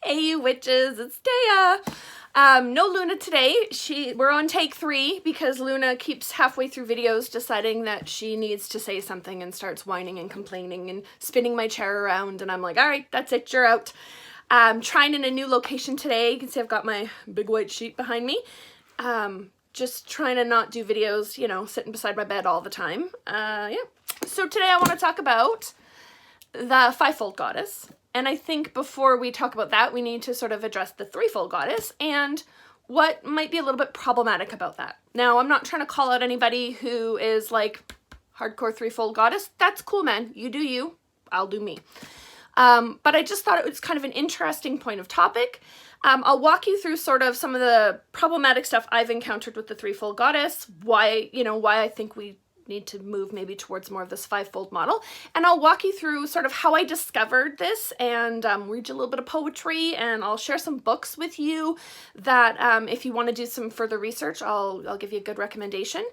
Hey, you witches, it's Dea. No Luna today. We're on take 3 because Luna keeps halfway through videos deciding that she needs to say something and starts whining and complaining and spinning my chair around, and I'm like, all right, that's it, you're out. Trying in a new location today. You can see I've got my big white sheet behind me. Just trying to not do videos, you know, sitting beside my bed all the time. Yeah. So today I want to talk about the fivefold goddess. And I think before we talk about that, we need to sort of address the threefold goddess and what might be a little bit problematic about that. Now, I'm not trying to call out anybody who is like hardcore threefold goddess. That's cool, man. You do you. I'll do me. But I just thought it was kind of an interesting point of topic. I'll walk you through sort of some of the problematic stuff I've encountered with the threefold goddess, why I think we need to move maybe towards more of this fivefold model. And I'll walk you through sort of how I discovered this and read you a little bit of poetry, and I'll share some books with you that if you want to do some further research, I'll give you a good recommendation.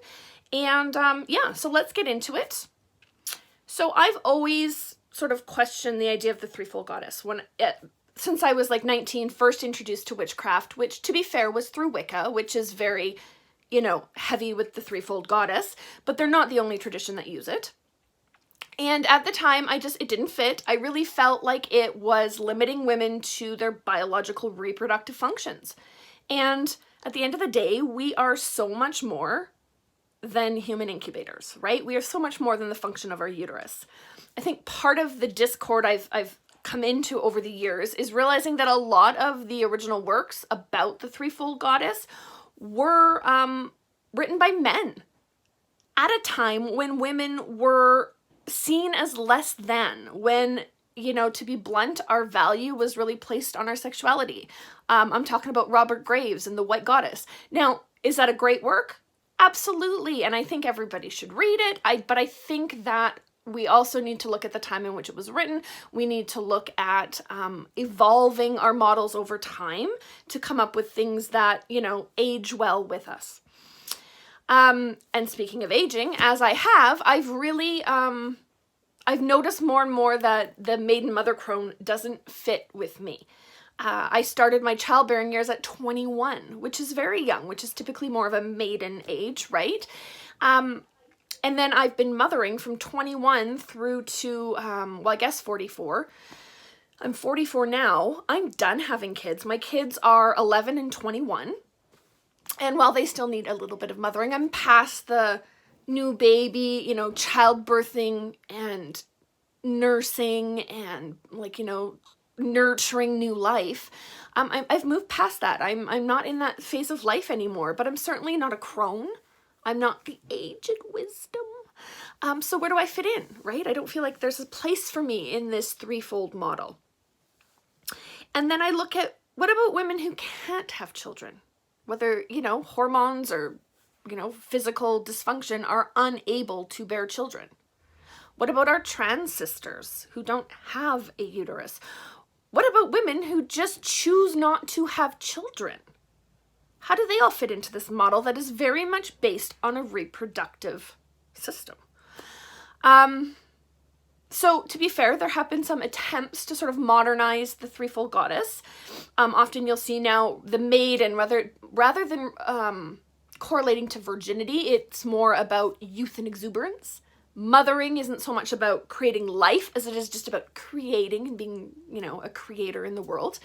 And yeah, so let's get into it. So I've always sort of questioned the idea of the threefold goddess since I was like 19, first introduced to witchcraft, which to be fair was through Wicca, which is very, you know, heavy with the threefold goddess, but they're not the only tradition that use it. And at the time, it didn't fit. I really felt like it was limiting women to their biological reproductive functions. And at the end of the day, we are so much more than human incubators, right? We are so much more than the function of our uterus. I think part of the discord I've come into over the years is realizing that a lot of the original works about the threefold goddess were written by men at a time when women were seen as less than, when, you know, to be blunt, our value was really placed on our sexuality. I'm talking about Robert Graves and the White Goddess. Now, is that a great work? Absolutely, and I think everybody should read it, but I think that we also need to look at the time in which it was written. We need to look at evolving our models over time to come up with things that, you know, age well with us. And speaking of aging, as I have, I've really, I've noticed more and more that the maiden mother crone doesn't fit with me. I started my childbearing years at 21, which is very young, which is typically more of a maiden age, right? And then I've been mothering from 21 through to, well, I guess 44. I'm 44 now. I'm done having kids. My kids are 11 and 21. And while they still need a little bit of mothering, I'm past the new baby, you know, childbirthing and nursing and, like, you know, nurturing new life. I've moved past that. I'm not in that phase of life anymore, but I'm certainly not a crone. I'm not the aged wisdom. So where do I fit in, right? I don't feel like there's a place for me in this threefold model. And then I look at, what about women who can't have children? Whether, you know, hormones or, you know, physical dysfunction are unable to bear children. What about our trans sisters who don't have a uterus? What about women who just choose not to have children? How do they all fit into this model that is very much based on a reproductive system? So to be fair, there have been some attempts to sort of modernize the threefold goddess. Often you'll see now the maiden, rather than correlating to virginity, it's more about youth and exuberance. Mothering isn't so much about creating life as it is just about creating and being, you know, a creator in the world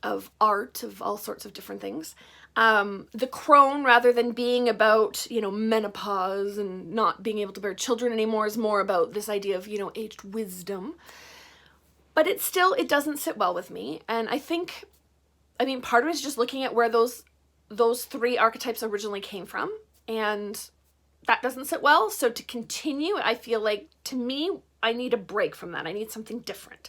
of art, of all sorts of different things. The crone, rather than being about, you know, menopause and not being able to bear children anymore, is more about this idea of, you know, aged wisdom. But it doesn't sit well with me. And I think, I mean, part of it is just looking at where those three archetypes originally came from. And that doesn't sit well. So to continue, I feel like, to me, I need a break from that. I need something different.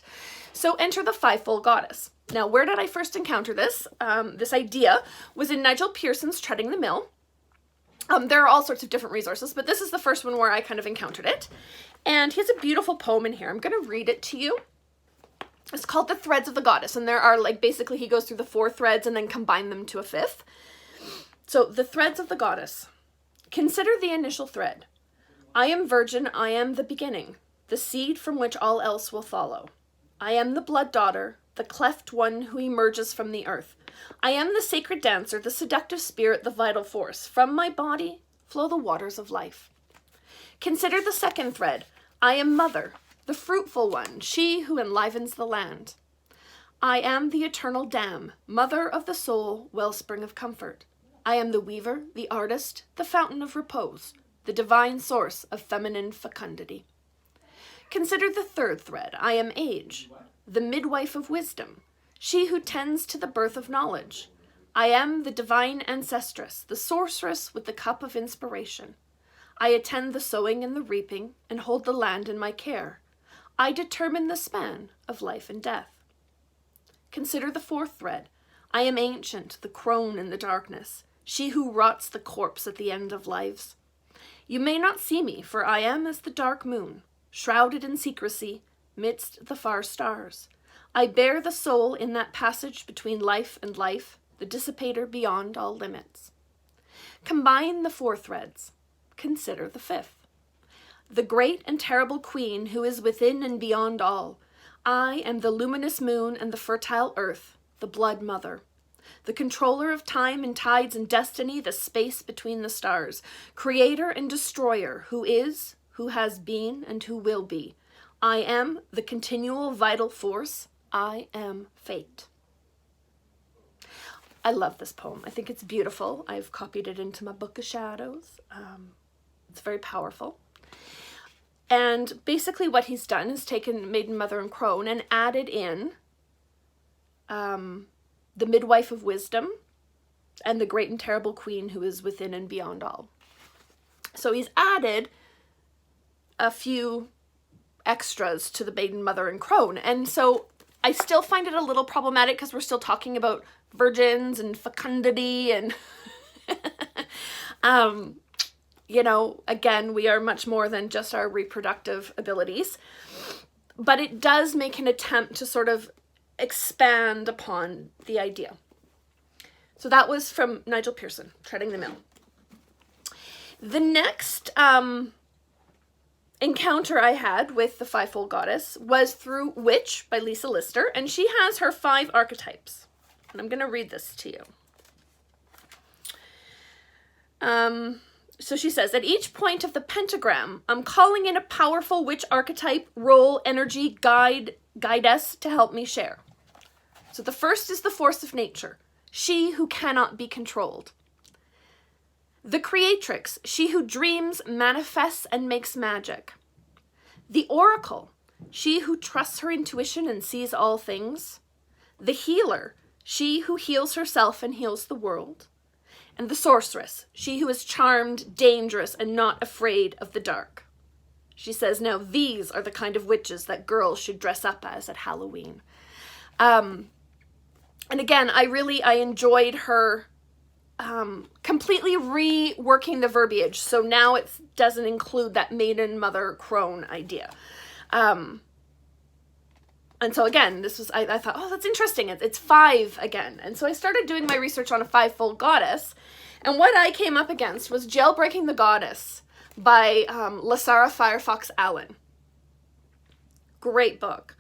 So enter the fivefold goddess. Now, where did I first encounter this? This idea was in Nigel Pearson's Treading the Mill. There are all sorts of different resources, but this is the first one where I kind of encountered it. And he has a beautiful poem in here. I'm going to read it to you. It's called The Threads of the Goddess. And there are, like, basically he goes through the 4 threads and then combine them to a 5th. So, the threads of the goddess. Consider the initial thread. I am virgin, I am the beginning, the seed from which all else will follow. I am the blood daughter, the cleft one who emerges from the earth. I am the sacred dancer, the seductive spirit, the vital force. From my body flow the waters of life. Consider the second thread. I am mother, the fruitful one, she who enlivens the land. I am the eternal dam, mother of the soul, wellspring of comfort. I am the weaver, the artist, the fountain of repose, the divine source of feminine fecundity. Consider the third thread. I am age, the midwife of wisdom, she who tends to the birth of knowledge. I am the divine ancestress, the sorceress with the cup of inspiration. I attend the sowing and the reaping and hold the land in my care. I determine the span of life and death. Consider the fourth thread. I am ancient, the crone in the darkness, she who rots the corpse at the end of lives. You may not see me, for I am as the dark moon, shrouded in secrecy, midst the far stars. I bear the soul in that passage between life and life, the dissipator beyond all limits. Combine the four threads. Consider the fifth. The great and terrible queen who is within and beyond all. I am the luminous moon and the fertile earth, the blood mother. The controller of time and tides and destiny, the space between the stars. Creator and destroyer, who is, who has been, and who will be. I am the continual vital force. I am fate. I love this poem. I think it's beautiful. I've copied it into my book of shadows. It's very powerful. And basically what he's done is taken Maiden, Mother, and Crone and added in the midwife of wisdom and the great and terrible queen who is within and beyond all. So he's added a few extras to the Maiden, Mother, and Crone. And so I still find it a little problematic because we're still talking about virgins and fecundity and you know, again, we are much more than just our reproductive abilities, but it does make an attempt to sort of expand upon the idea. So that was from Nigel Pearson, Treading the Mill. The next encounter I had with the Fivefold Goddess was through Witch by Lisa Lister, and she has her 5 archetypes. And I'm going to read this to you. So she says, at each point of the pentagram, I'm calling in a powerful witch archetype, role, energy, guidess to help me share. So the first is the force of nature, she who cannot be controlled. The creatrix, she who dreams, manifests, and makes magic. The oracle, she who trusts her intuition and sees all things. The healer, she who heals herself and heals the world. And the sorceress, she who is charmed, dangerous, and not afraid of the dark. She says, now these are the kind of witches that girls should dress up as at Halloween. And again, I enjoyed her completely reworking the verbiage. So now it doesn't include that maiden, mother, crone idea. And so again, this was, I thought, oh, that's interesting. It's 5 again. And so I started doing my research on a Fivefold Goddess. And what I came up against was Jailbreaking the Goddess by Lasara Firefox Allen. Great book.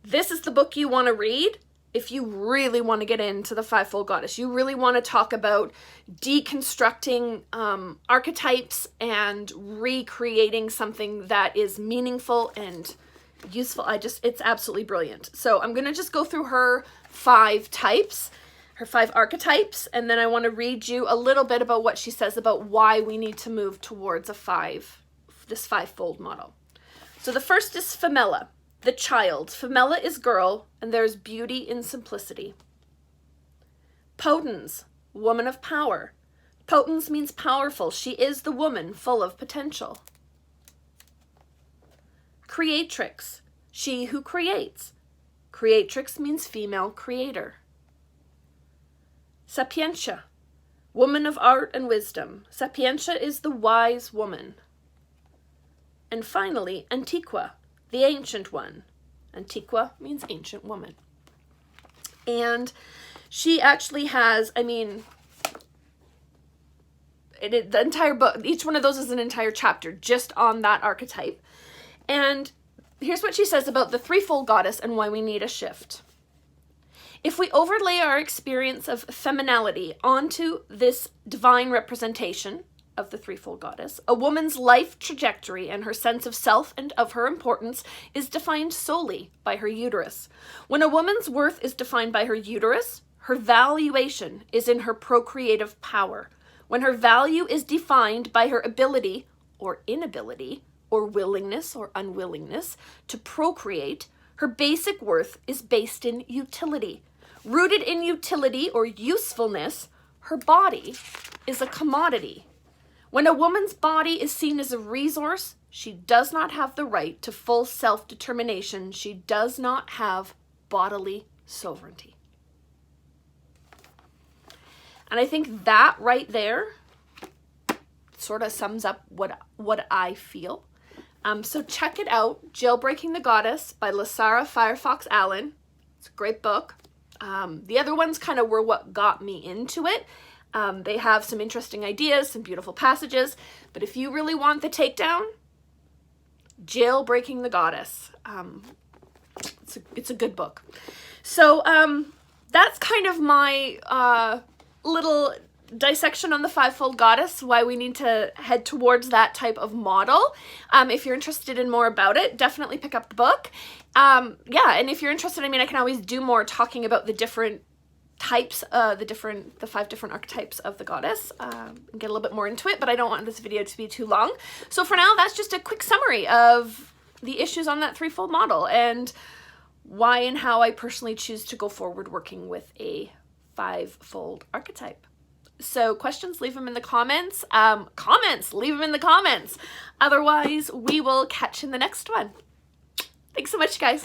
This is the book you want to read if you really want to get into the Fivefold Goddess. You really want to talk about deconstructing archetypes and recreating something that is meaningful and useful. It's absolutely brilliant. So I'm going to just go through her 5 types, her 5 archetypes, and then I want to read you a little bit about what she says about why we need to move towards this 5-fold model. So the first is Femella, the child. Femella is girl, and there's beauty in simplicity. Potens, woman of power. Potens means powerful. She is the woman full of potential. Creatrix, she who creates. Creatrix means female creator. Sapientia, woman of art and wisdom. Sapientia is the wise woman. And finally, Antiqua, the ancient one. Antiqua means ancient woman. And she actually has, the entire book, each one of those is an entire chapter just on that archetype. And here's what she says about the threefold goddess and why we need a shift. If we overlay our experience of feminality onto this divine representation of the threefold goddess, a woman's life trajectory and her sense of self and of her importance is defined solely by her uterus. When a woman's worth is defined by her uterus, her valuation is in her procreative power. When her value is defined by her ability or inability or willingness or unwillingness to procreate, her basic worth is based in utility. Rooted in utility or usefulness, her body is a commodity. When a woman's body is seen as a resource, she does not have the right to full self-determination. She does not have bodily sovereignty. And I think that right there sort of sums up what I feel. So check it out, Jailbreaking the Goddess by Lasara Firefox Allen. It's a great book. The other ones kind of were what got me into it. They have some interesting ideas, some beautiful passages, but if you really want the takedown, Jailbreaking the Goddess. It's a good book. So that's kind of my little dissection on the fivefold goddess, why we need to head towards that type of model. If you're interested in more about it, definitely pick up the book. Yeah, and if you're interested, I mean, I can always do more talking about the different types, the 5 different archetypes of the goddess, and get a little bit more into it, but I don't want this video to be too long. So for now, that's just a quick summary of the issues on that threefold model and why and how I personally choose to go forward working with a fivefold archetype. So questions, leave them in the comments. Leave them in the comments. Otherwise, we will catch you in the next one. Thanks so much, guys.